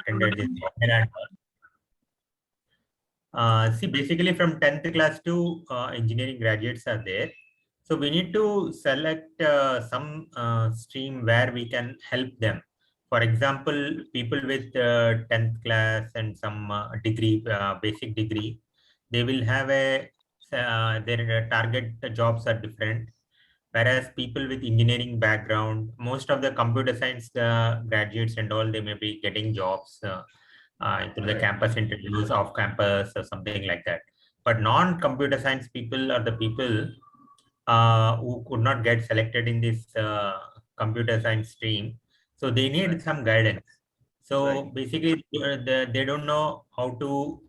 attended this webinar. See, basically from 10th class to engineering graduates are there. So we need to select some stream where we can help them. For example, people with 10th class and some degree, basic degree, they will have their target jobs are different. Whereas people with engineering background, most of the computer science graduates and all, they may be getting jobs through the campus interviews, off campus or something like that. But non-computer science people are the people who could not get selected in this computer science stream. So they need some guidance. So basically, they don't know how to.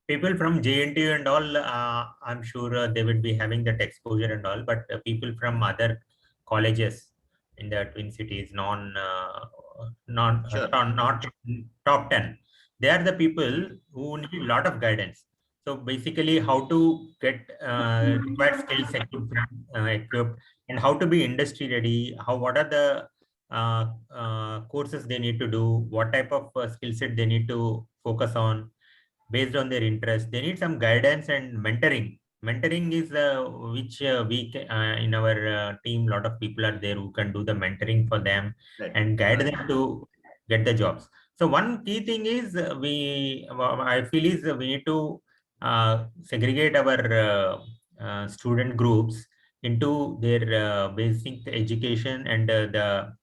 People from JNTU and all, I'm sure they would be having that exposure and all. But people from other colleges in the Twin Cities, not top 10, they are the people who need a lot of guidance. So basically, how to get required skills equipped, and how to be industry ready. What are the courses they need to do? What type of skill set they need to focus on based on their interest. They need some guidance and mentoring. Mentoring is which in our team, a lot of people are there who can do the mentoring for them and guide them to get the jobs. So one key thing is I feel is we need to segregate our student groups into their basic education and the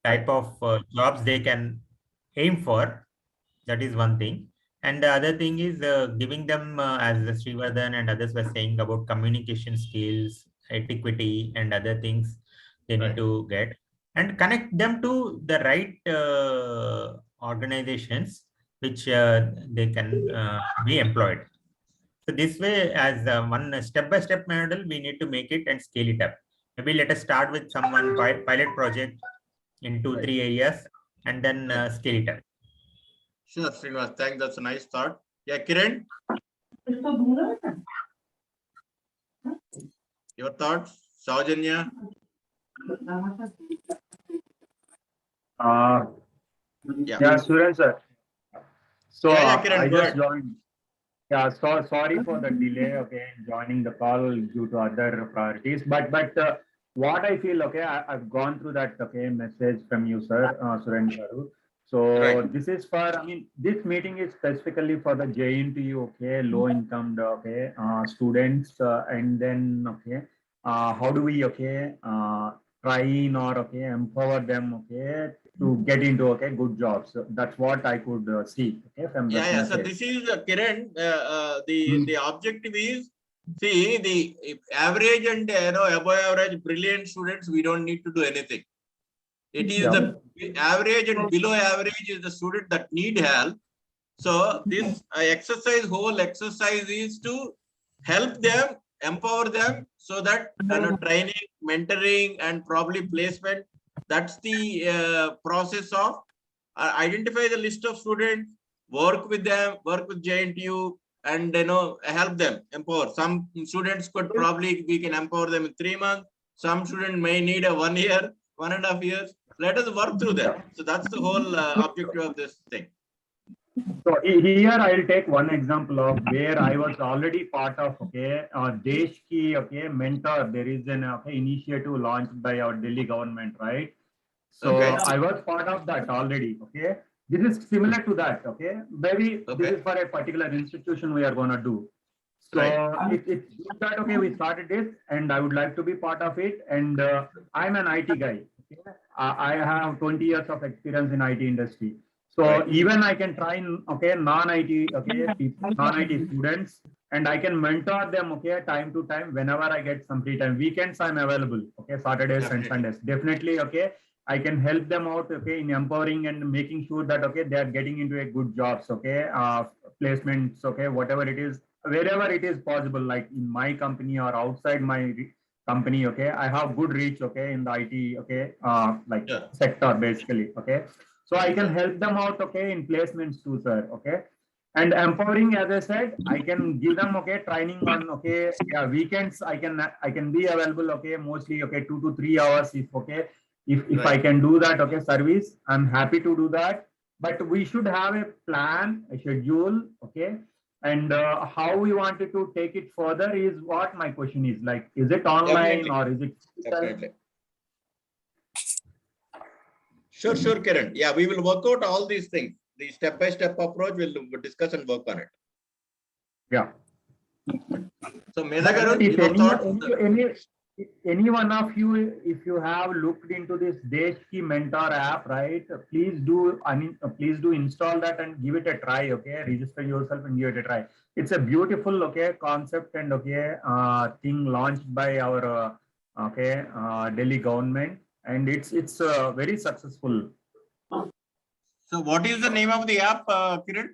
type of jobs they can aim for. That is one thing. And the other thing is giving them, as Srivardhan and others were saying, about communication skills, etiquette, and other things they need to get, and connect them to the right organizations which they can be employed. So this way, as one step-by-step model, we need to make it and scale it up. Maybe let us start with someone pilot project in 2-3 areas, and then scale it up. Sure, Srinivas. Thanks. That's a nice thought. Yeah, Kiran? Your thoughts? Saujanya? Yeah, Suren sir. So Kiran, I just joined. Yeah, so sorry for the delay, okay, in joining the call due to other priorities. But what I feel, okay, I've gone through that, okay, message from you, sir, Suren Garu. So this is for, I mean, this meeting is specifically for the JNTU, okay, low income, okay, students, and then, okay, how do we, okay, train or, okay, empower them, okay, to get into, okay, good jobs. So that's what I could see, okay, from the message. So this is, Kiran, the objective is, see, the average and, above average brilliant students, we don't need to do anything. It is the average and below average is the student that need help. So this whole exercise is to help them, empower them, so that training, mentoring, and probably placement. That's the process of identify the list of students, work with them, work with JNTU, and help them, empower. Some students could probably we can empower them in 3 months. Some students may need a 1 year, 1.5 years. Let us work through them. So that's the whole objective of this thing. So here I'll take one example of where I was already part of, okay, Desh Ki, okay, mentor. There is an initiative launched by our Delhi government, right? So I was part of that already, okay. This is similar to that, okay. Maybe this is for a particular institution we are going to do. So it's that, okay, we started this and I would like to be part of it. And I'm an IT guy. Okay? I have 20 years of experience in IT industry. So even I can try, okay, non-IT, okay, people, non-IT students, and I can mentor them, okay, time to time, whenever I get some free time. Weekends I'm available, okay, Saturdays and Sundays. Definitely, okay, I can help them out, okay, in empowering and making sure that, okay, they are getting into a good jobs, okay, placements, okay, whatever it is, wherever it is possible, like in my company or outside my company, okay, I have good reach, okay, in the IT, okay, sector basically, okay. So I can help them out, okay, in placements too, sir, okay. And empowering, as I said, I can give them, okay, training on, okay, weekends. I can be available, okay, mostly, okay, 2 to 3 hours, if okay, if I can do that, okay, service, I'm happy to do that. but we should have a plan, a schedule, okay? And how we wanted to take it further is what my question is, like, is it online Definitely. or is it physical? Definitely. Sure, Kiran. Yeah, we will work out all these things. The step-by-step approach, we'll discuss and work on it. Yeah. So, Medagaru, If your thoughts? any one of you, if you have looked into this Deshki Mentor app, right? Please do install that and give it a try. Okay, register yourself and give it a try. It's a beautiful, okay, concept and okay thing launched by our Delhi government, and it's very successful. So, what is the name of the app, Kiran?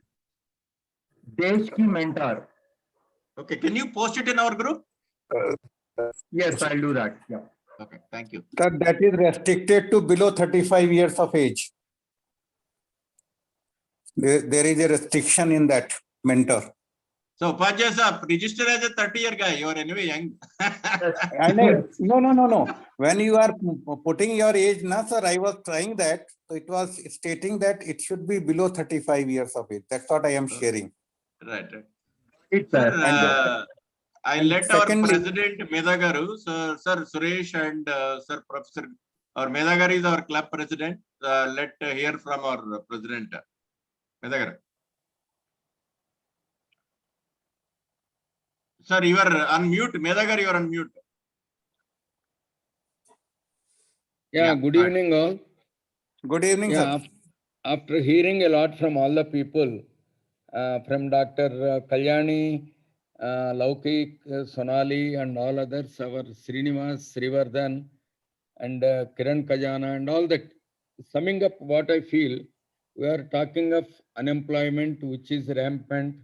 Deshki Mentor. Okay, can you post it in our group? Yes, I'll do that. Yeah. Okay, thank you. That is restricted to below 35 years of age. There is a restriction in that mentor. So, Pajya sir, register as a 30-year guy. You are anyway young. No. When you are putting your age, sir, I was trying that. So it was stating that it should be below 35 years of age. That's what I am sharing. Right. It's Sir, I let our secondly, President Medagaru, Sir Suresh and Sir Professor, our Medagaru is our club president. Let hear from our President Medagaru. Sir, you are on mute. Medagaru, you are on mute. Yeah, good evening all. Good evening, sir. After hearing a lot from all the people, from Dr. Kalyani, Laukik, Sonali and all others, our Srinivas, Srivardhan and Kiran Kajana and all that, summing up what I feel, we are talking of unemployment which is rampant.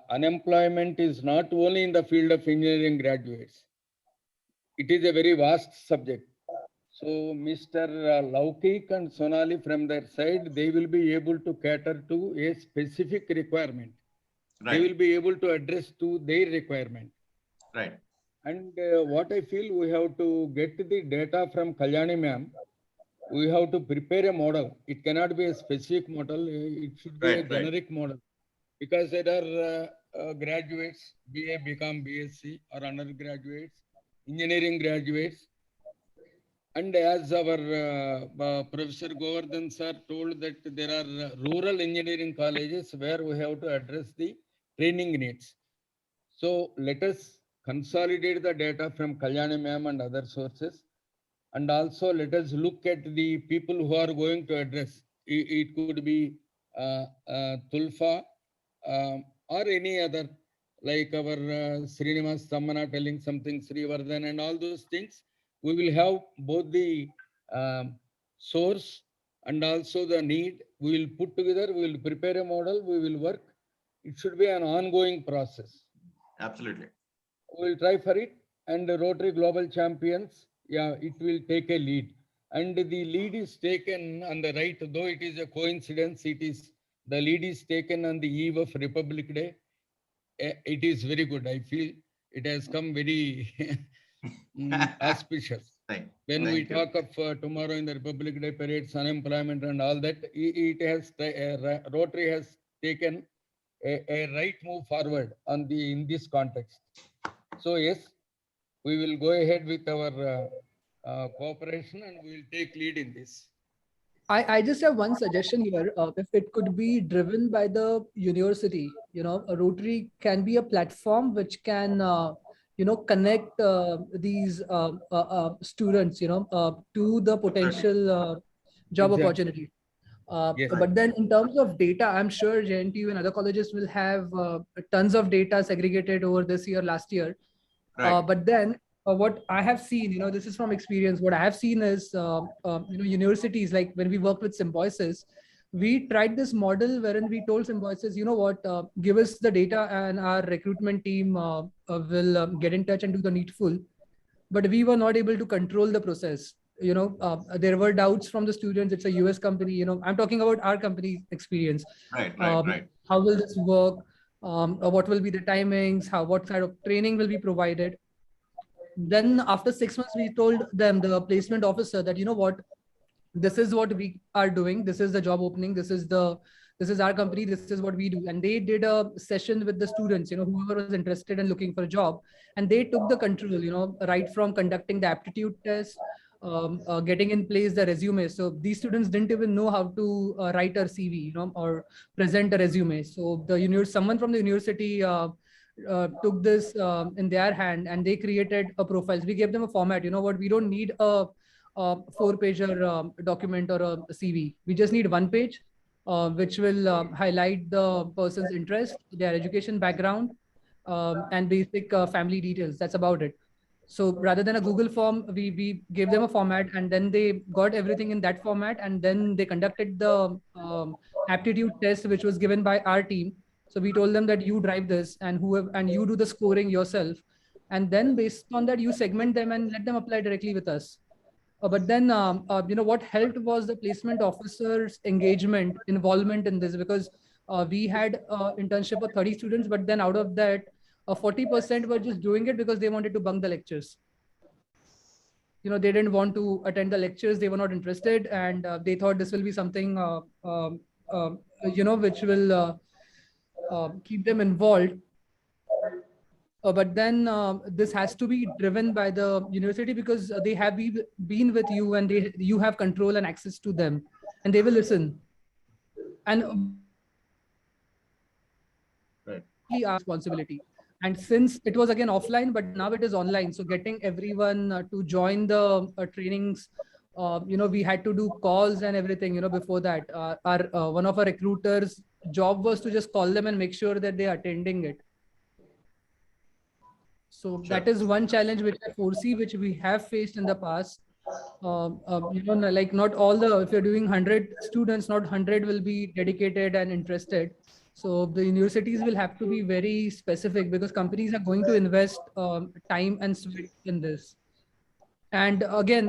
Unemployment is not only in the field of engineering graduates. It is a very vast subject. So Mr. Laukik and Sonali from their side, they will be able to cater to a specific requirement. Right. They will be able to address to their requirement. Right. And what I feel, we have to get the data from Kalyani ma'am. We have to prepare a model. It cannot be a specific model. It should be a generic model. Because there are graduates, BA, BCom, BSc or undergraduates, engineering graduates. And as our Professor Govardhan sir told that there are rural engineering colleges where we have to address the training needs. So let us consolidate the data from Kalyani ma'am and other sources. And also let us look at the people who are going to address. It could be Tulfa or any other, like our Srinivas Sammana telling something, Srivardhan and all those things. We will have both the source and also the need. We will put together, we will prepare a model, we will work. It should be an ongoing process. Absolutely. We will try for it. And the Rotary Global Champions, it will take a lead. And the lead is taken on the right, though it is a coincidence, the lead is taken on the eve of Republic Day. It is very good. I feel it has come very auspicious. When we talk of tomorrow in the Republic Day parades, unemployment and all that, Rotary has taken a right move forward in this context. So yes, we will go ahead with our cooperation and we will take lead in this. I just have one suggestion here. If it could be driven by the university, a Rotary can be a platform which can, connect these students, to the potential job opportunity. Yes. But then in terms of data, I'm sure JNTU and other colleges will have tons of data segregated over this year, last year. But then what I have seen, this is from experience, what I have seen is, universities, like when we worked with Symbiosis, we tried this model wherein we told Symbiosis, give us the data and our recruitment team will get in touch and do the needful. But we were not able to control the process. There were doubts from the students. It's a US company, I'm talking about our company's experience. Right. How will this work? What will be the timings? What kind of training will be provided? Then after 6 months, we told them, the placement officer, that, this is what we are doing. This is the job opening. This is our company. This is what we do. And they did a session with the students, whoever was interested in looking for a job, and they took the control, right from conducting the aptitude test, getting in place the resume. So these students didn't even know how to write a CV, or present a resume. So someone from the university took this in their hand, and they created a profile. We gave them a format. We don't need a 4-pager document or a CV. We just need 1 page, which will highlight the person's interest, their education background, and basic family details. That's about it. So rather than a Google form, we gave them a format, and then they got everything in that format, and then they conducted the aptitude test, which was given by our team. So we told them that you drive this, and you do the scoring yourself, and then based on that, you segment them and let them apply directly with us. But then, what helped was the placement officers' engagement, involvement in this, because we had internship of 30 students, but then out of that, 40% were just doing it because they wanted to bunk the lectures. They didn't want to attend the lectures. They were not interested, and they thought this will be something, which will keep them involved. But then this has to be driven by the university, because they have been with you, and you have control and access to them, and they will listen. And our responsibility. And since it was again offline, but now it is online, so getting everyone to join the trainings, we had to do calls and everything. Before that, one of our recruiters' job was to just call them and make sure that they are attending it. So that is one challenge which I foresee, which we have faced in the past. Like not all if you're doing 100 students, not 100 will be dedicated and interested. So the universities will have to be very specific, because companies are going to invest time and sweat in this. And again,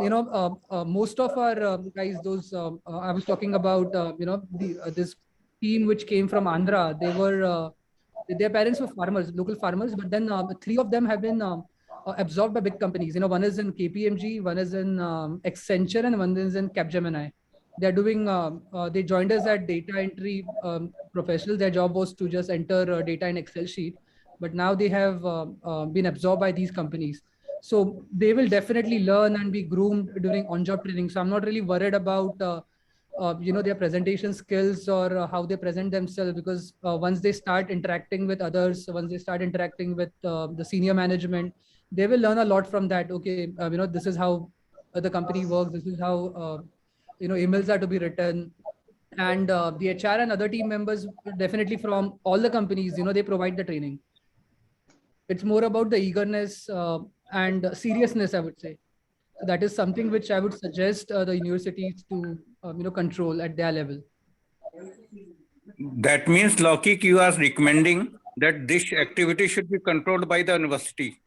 most of our guys, those I was talking about, this team which came from Andhra, they were their parents were farmers, local farmers, but then 3 of them have been absorbed by big companies. One is in KPMG, one is in Accenture, and one is in Capgemini. They're doing, they joined us at data entry professionals. Their job was to just enter data in Excel sheet, but now they have been absorbed by these companies. So they will definitely learn and be groomed during on-job training. So I'm not really worried about their presentation skills or how they present themselves, because once they start interacting with others, once they start interacting with the senior management, they will learn a lot from that. Okay, this is how the company works. This is how emails are to be written. And the HR and other team members, definitely from all the companies, they provide the training. It's more about the eagerness and seriousness, I would say. So that is something which I would suggest the universities to control at their level. That means, Laukik, you are recommending that this activity should be controlled by the university.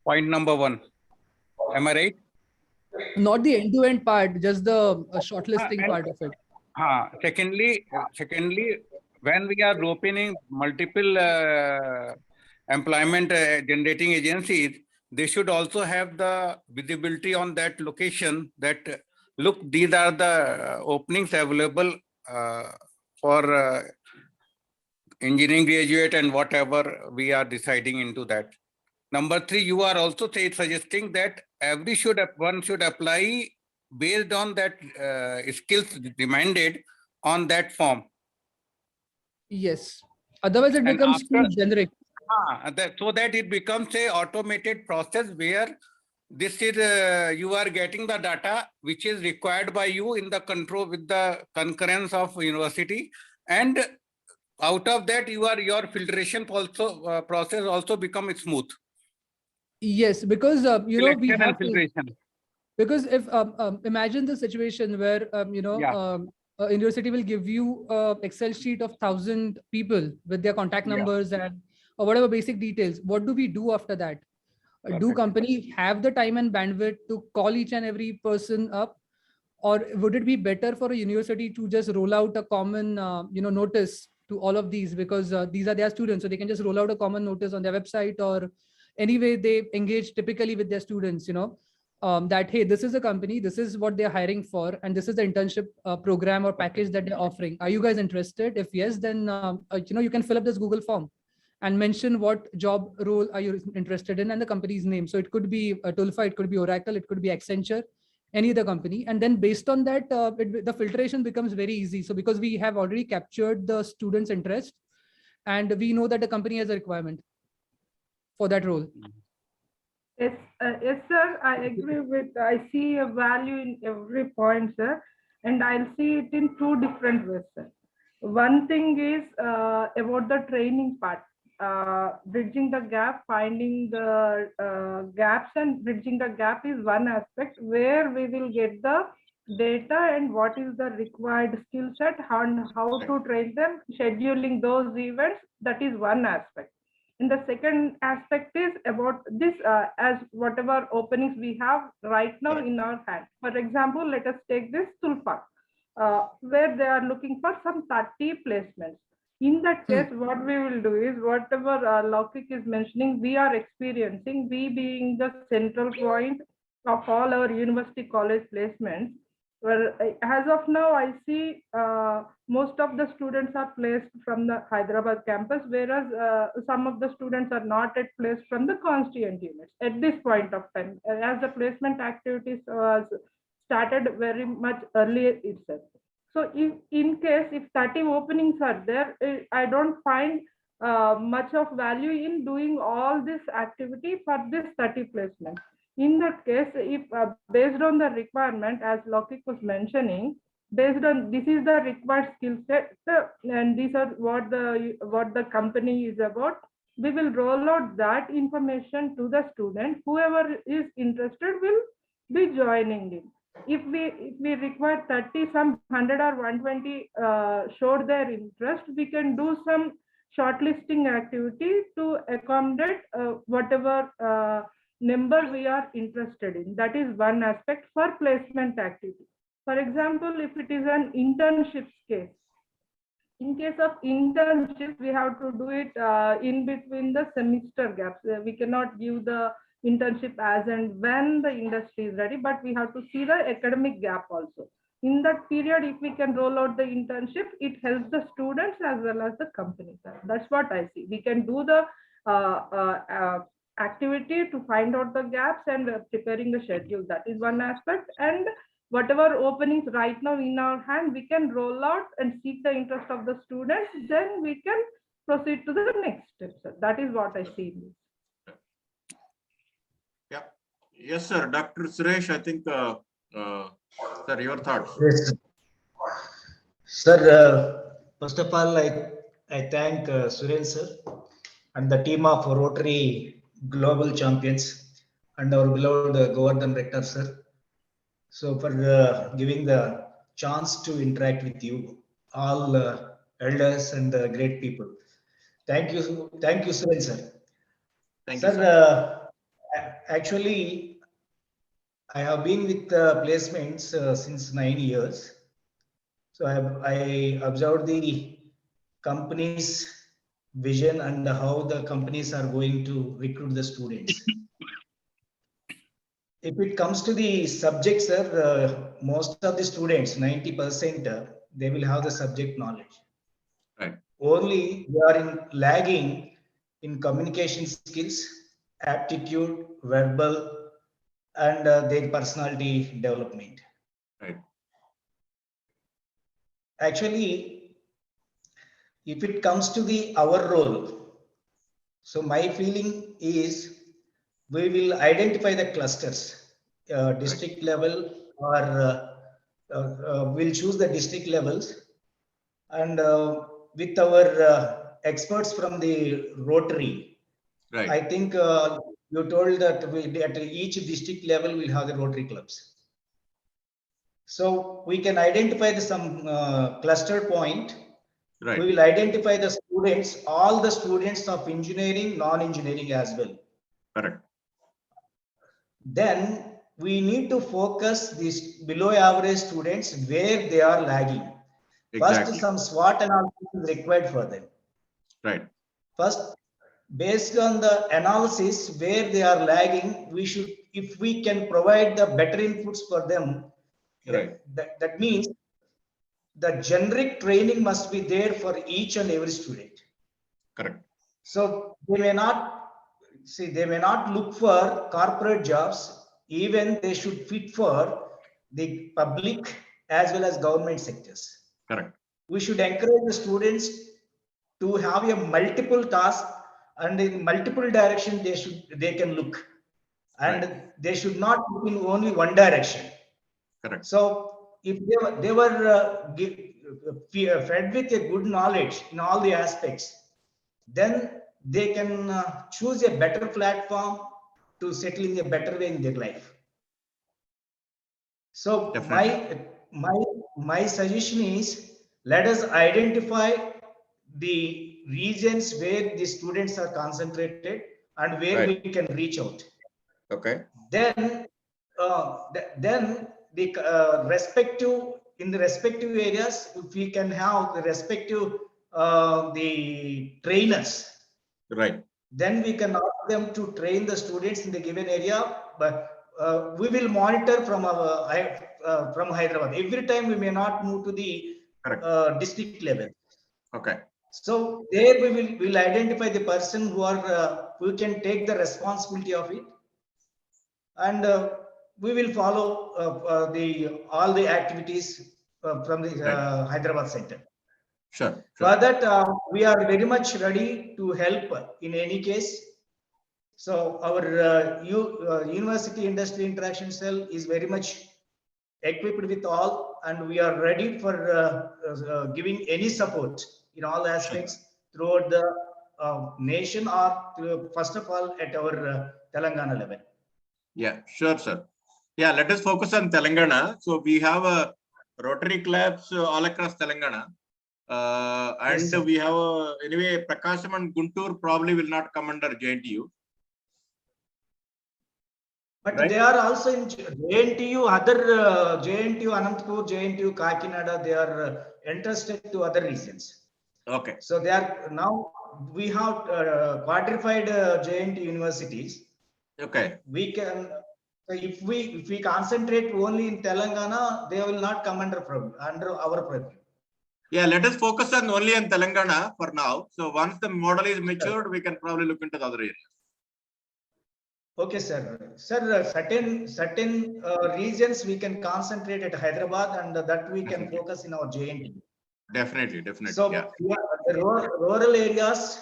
Point number 1. Am I right? Not the end-to-end part, just the shortlisting part of it. Secondly, when we are opening multiple employment generating agencies, they should also have the visibility on that location that, look, these are the openings available for engineering graduate and whatever we are deciding into that. Number 3, you are also suggesting that one should apply based on that skills demanded on that form. Yes. Otherwise, it becomes too generic. So that it becomes a automated process where this is you are getting the data which is required by you in the control with the concurrence of university, and out of that your filtration also process also becomes smooth. Yes, because we have to, because if imagine the situation where university will give you an Excel sheet of 1,000 people with their contact numbers and or whatever basic details. What do we do after that? Do company have the time and bandwidth to call each and every person up, or would it be better for a university to just roll out a common notice to all of these, because these are their students, so they can just roll out a common notice on their website, or anyway they engage typically with their students, that, hey, this is a company, this is what they're hiring for, and this is the internship program or package that they're offering. Are you guys interested? If yes, then you can fill up this Google form and mention what job role are you interested in and the company's name. So it could be Tulfa, it could be Oracle, it could be Accenture, any other company. And then based on that, the filtration becomes very easy. So because we have already captured the student's interest and we know that the company has a requirement for that role. Yes, yes, sir. I agree with. I see a value in every point, sir, and I'll see it in two different ways, sir. One thing is about the training part, bridging the gap, finding the gaps, and bridging the gap is one aspect where we will get the data and what is the required skill set and how to train them, scheduling those events. That is one aspect. And the second aspect is about this as whatever openings we have right now in our hand. For example, let us take this Tulpa, where they are looking for some 30 placements. In that case, what we will do is whatever Laukik is mentioning, we are experiencing, we being the central point of all our university college placements. Well, as of now, I see most of the students are placed from the Hyderabad campus, whereas some of the students are not yet placed from the constituent units at this point of time, as the placement activities was started very much earlier itself. So if in case if 30 openings are there, I don't find much of value in doing all this activity for this 30 placements. In that case, if based on the requirement, as Laukik was mentioning, based on this is the required skill set, and these are what the company is about, we will roll out that information to the student. Whoever is interested will be joining in. If we require 30, some 100 or 120 showed their interest, we can do some shortlisting activity to accommodate whatever number we are interested in. That is one aspect for placement activity. For example, if it is an internship case, in case of internship, we have to do it in between the semester gaps. We cannot give the internship as and when the industry is ready, but we have to see the academic gap also. In that period, if we can roll out the internship, it helps the students as well as the companies. That's what I see. We can do the activity to find out the gaps and preparing the schedule. That is one aspect. And whatever openings right now in our hand, we can roll out and seek the interest of the students. Then we can proceed to the next step. That is what I see. Yeah. Yes, sir. Dr. Suresh, I think, sir, your thoughts. Yes. Sir, first of all, I thank Suren sir and the team of Rotary Global Champions and our beloved Govardhan Rector sir. So for giving the chance to interact with you, all elders and great people. Thank you, Suren sir. Thank sir, you, sir. Actually, I have been with placements since 9 years. So I observed the company's vision and how the companies are going to recruit the students. If it comes to the subjects, sir, most of the students, 90%, they will have the subject knowledge. Right. Only they are lagging in communication skills, aptitude, verbal, and their personality development. Right. Actually, if it comes to our role, so my feeling is we will identify the clusters, district level, or we'll choose the district levels, and with our experts from the Rotary. Right. I think you told that at each district level we'll have the Rotary clubs. So we can identify some cluster point. Right. We will identify the students, all the students of engineering, non-engineering as well. Correct. Then we need to focus these below average students where they are lagging. Exactly. First, some SWOT analysis is required for them. Right. First, based on the analysis where they are lagging, we should if we can provide the better inputs for them, Right. that means the generic training must be there for each and every student. Correct. So they may not look for corporate jobs, even they should fit for the public as well as government sectors. Correct. We should encourage the students to have a multiple task, and in multiple direction they can look, and they should not look in only one direction. Correct. So if they were fed with a good knowledge in all the aspects, then they can choose a better platform to settle in a better way in their life. So Definitely. my suggestion is, let us identify the regions where the students are concentrated and where we can reach out. Okay. Then the respective areas, if we can have the respective the trainers, Right. then we can ask them to train the students in the given area. But we will monitor from Hyderabad. Every time we may not move to the district level. Okay. So there we will identify the person who can take the responsibility of it, and we will follow all the activities from the Hyderabad center. Sure. For that, we are very much ready to help in any case. So our University Industry Interaction Cell is very much equipped with all, and we are ready for giving any support in all aspects throughout the nation, or first of all at our Telangana level. Yeah, sure, sir. Yeah, let us focus on Telangana. So we have a Rotary clubs all across Telangana. And Yes, we have anyway, Prakasham and Guntur probably will not come under JNTU. But they are also in JNTU, other JNTU, Anantapur, JNTU, Kakinada, they are interested to other regions. Okay. So they are now, we have quadrified JNTU universities. Okay. We can, so if we concentrate only in Telangana, they will not come under our purview. Yeah, let us focus on only on Telangana for now. So once the model is matured, we can probably look into the other areas. Okay, sir. Sir, certain regions we can concentrate at Hyderabad, and that we can focus in our JNTU. Definitely, definitely. So yeah, the rural areas,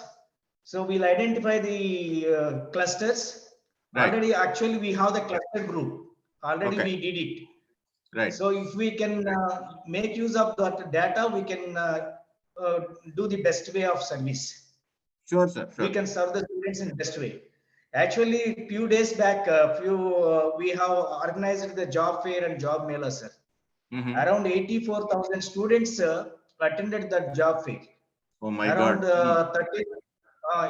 so we'll identify the clusters. Right. Already, actually, we have the cluster group. Already Okay. we did it. Right. So if we can make use of that data, we can do the best way of service. Sure, sir. Sure. We can serve the students in the best way. Actually, few days back, we have organized the job fair and job mela, sir. Around 84,000 students attended the job fair. Oh my around, God.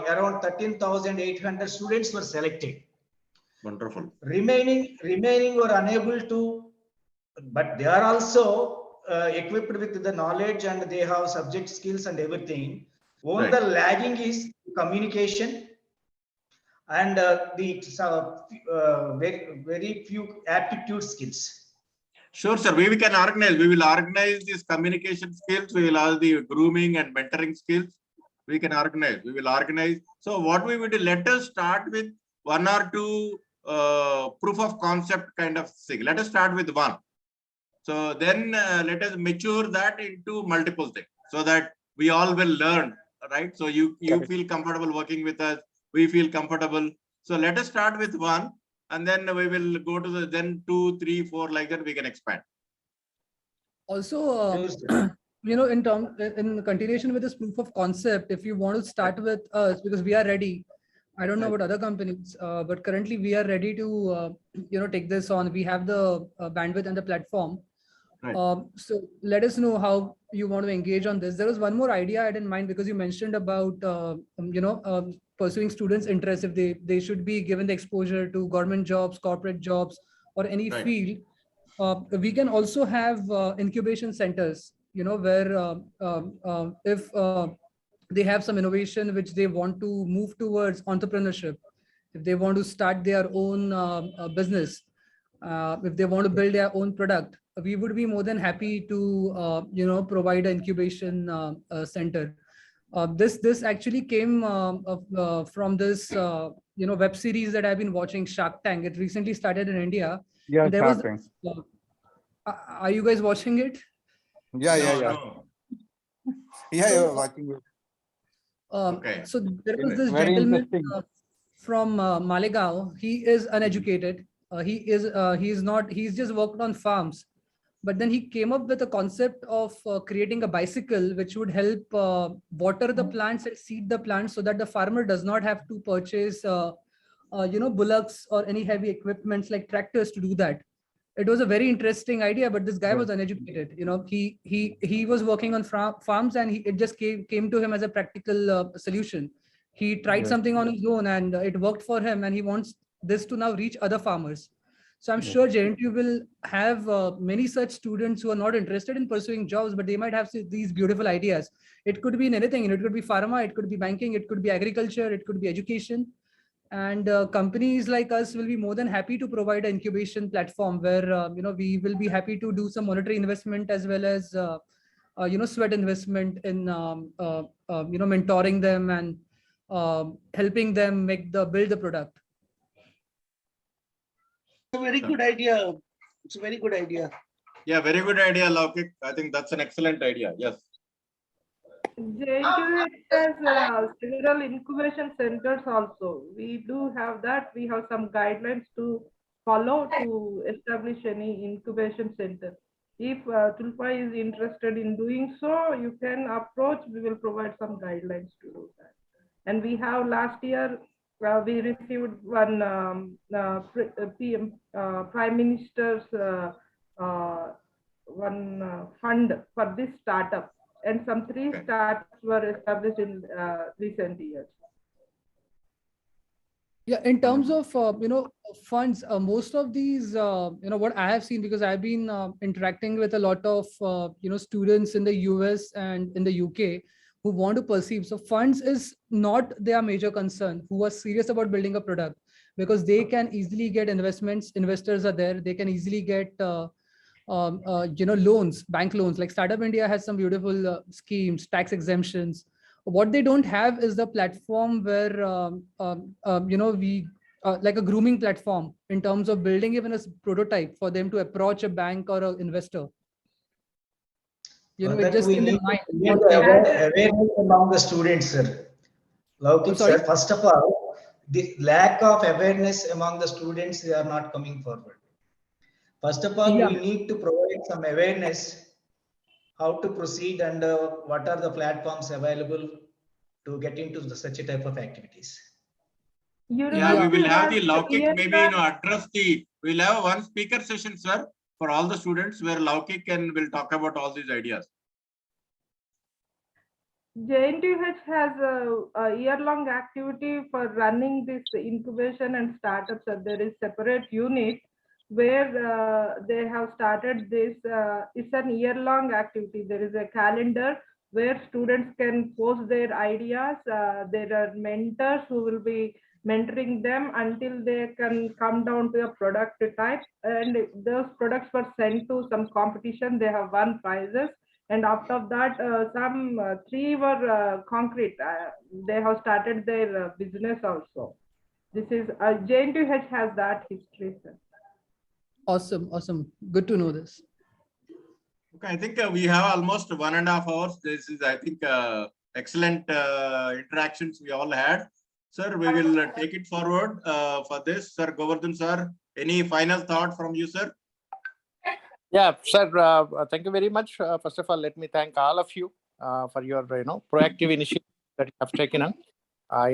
Around 13,800 students were selected. Wonderful. Remaining were unable to, but they are also equipped with the knowledge, and they have subject skills and everything. Only the lagging is communication and very few aptitude skills. Sure, sir. We can organize. We will organize these communication skills. We will have the grooming and mentoring skills. We can organize. We will organize. So what we will do, let us start with one or two proof of concept kind of thing. Let us start with one. So then let us mature that into multiple things, so that we all will learn, right? So you feel comfortable working with us. We feel comfortable. So let us start with one, and then we will go to the then 2, 3, 4, like that we can expand. Also, you know, in continuation with this proof of concept, if you want to start with us, because we are ready. I don't know about other companies, but currently we are ready to, you know, take this on. We have the bandwidth and the platform. So let us know how you want to engage on this. There was one more idea I had in mind, because you mentioned about, you know, pursuing students' interests, if they should be given the exposure to government jobs, corporate jobs, or any field. We can also have incubation centers, you know, where if they have some innovation which they want to move towards entrepreneurship, if they want to start their own business, if they want to build their own product, we would be more than happy to provide an incubation center. This actually came from this web series that I've been watching, Shark Tank. It recently started in India. Yeah, And there Shark was Tank. are you guys watching it? Yeah, yeah, No, yeah. no. Yeah, So, you're watching it. Okay. So there was this Very gentleman interesting. from Malegaon. He is uneducated. He's just worked on farms. But then he came up with a concept of creating a bicycle which would help water the plants and seed the plants, so that the farmer does not have to purchase bullocks or any heavy equipments like tractors to do that. It was a very interesting idea, but this guy was uneducated. He was working on farms, and it just came to him as a practical solution. He tried something on his own, and it worked for him, and he wants this to now reach other farmers. So I'm sure JNTU will have many such students who are not interested in pursuing jobs, but they might have these beautiful ideas. It could be in anything. It could be pharma, it could be banking, it could be agriculture, it could be education. And companies like us will be more than happy to provide an incubation platform where we will be happy to do some monetary investment as well as sweat investment in mentoring them and helping them build the product. It's a very good idea. It's a very good idea. Yeah, very good idea, Laukik. I think that's an excellent idea. Yes. JNTU has several incubation centers also. We do have that. We have some guidelines to follow to establish any incubation center. If Tulpa is interested in doing so, you can approach. We will provide some guidelines to do that. And we have last year, we received one Prime Minister's fund for this startup. And some 3 startups were established in recent years. Yeah, in terms of funds, most of these what I have seen, because I've been interacting with a lot of students in the US and in the UK who want to perceive. So funds is not their major concern, who are serious about building a product, because they can easily get investments. Investors are there. They can easily get loans, bank loans. Like Startup India has some beautiful schemes, tax exemptions. What they don't have is the platform where we like a grooming platform in terms of building even a prototype for them to approach a bank or an investor. It just in their mind. Awareness among the students, sir. Laukik, sir, first of all, the lack of awareness among the students, they are not coming forward. First of all, we need to provide some awareness how to proceed and what are the platforms available to get into such a type of activities. Yeah, we will have the Laukik maybe address we'll have one speaker session, sir, for all the students where Laukik will talk about all these ideas. JNTUH has a year-long activity for running this incubation and startups. There is separate unit where they have started this. It's an year-long activity. There is a calendar where students can post their ideas. There are mentors who will be mentoring them until they can come down to a product type. And those products were sent to some competition. They have won prizes. And after that, some 3 were concrete. They have started their business also. This is JNTUH has that history, sir. Awesome. Good to know this. Okay, I think we have almost 1.5 hours. This is, I think, excellent interactions we all had. Sir, we will take it forward for this. Sir Govardhan, sir, any final thought from you, sir? Yeah, sir, thank you very much. First of all, let me thank all of you for your proactive initiative that you have taken on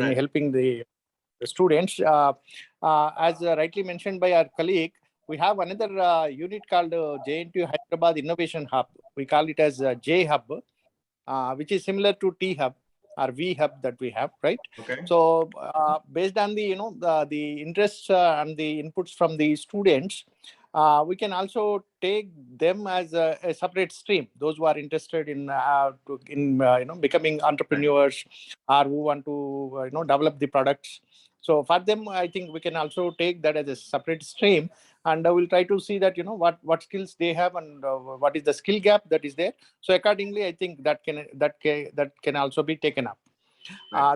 in helping the students. As rightly mentioned by our colleague, we have another unit called JNTU Hyderabad Innovation Hub. We call it as J Hub, which is similar to T Hub or V Hub that we have, right? Okay. So based on the the interests and the inputs from the students, we can also take them as a separate stream. Those who are interested in becoming entrepreneurs, or who want to develop the products. So for them, I think we can also take that as a separate stream, and we'll try to see that what skills they have, and what is the skill gap that is there. So accordingly, I think that can also be taken up.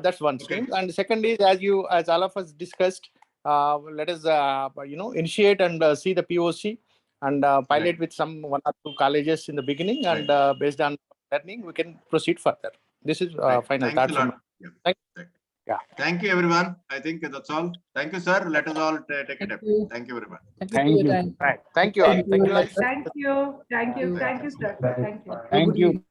That's one stream. And the second is, as all of us discussed, let us initiate and see the POC and pilot with one or two colleges in the beginning, and based on learning, we can proceed further. This is final Thanks thoughts. a lot. Yeah. Thank you, everyone. I think that's all. Thank you, sir. Let us all take it up. Thank you very much. Thank you. Right. Thank you all. Thank you. Thank you. Thank you. Thank you, sir. Thank you. Thank you.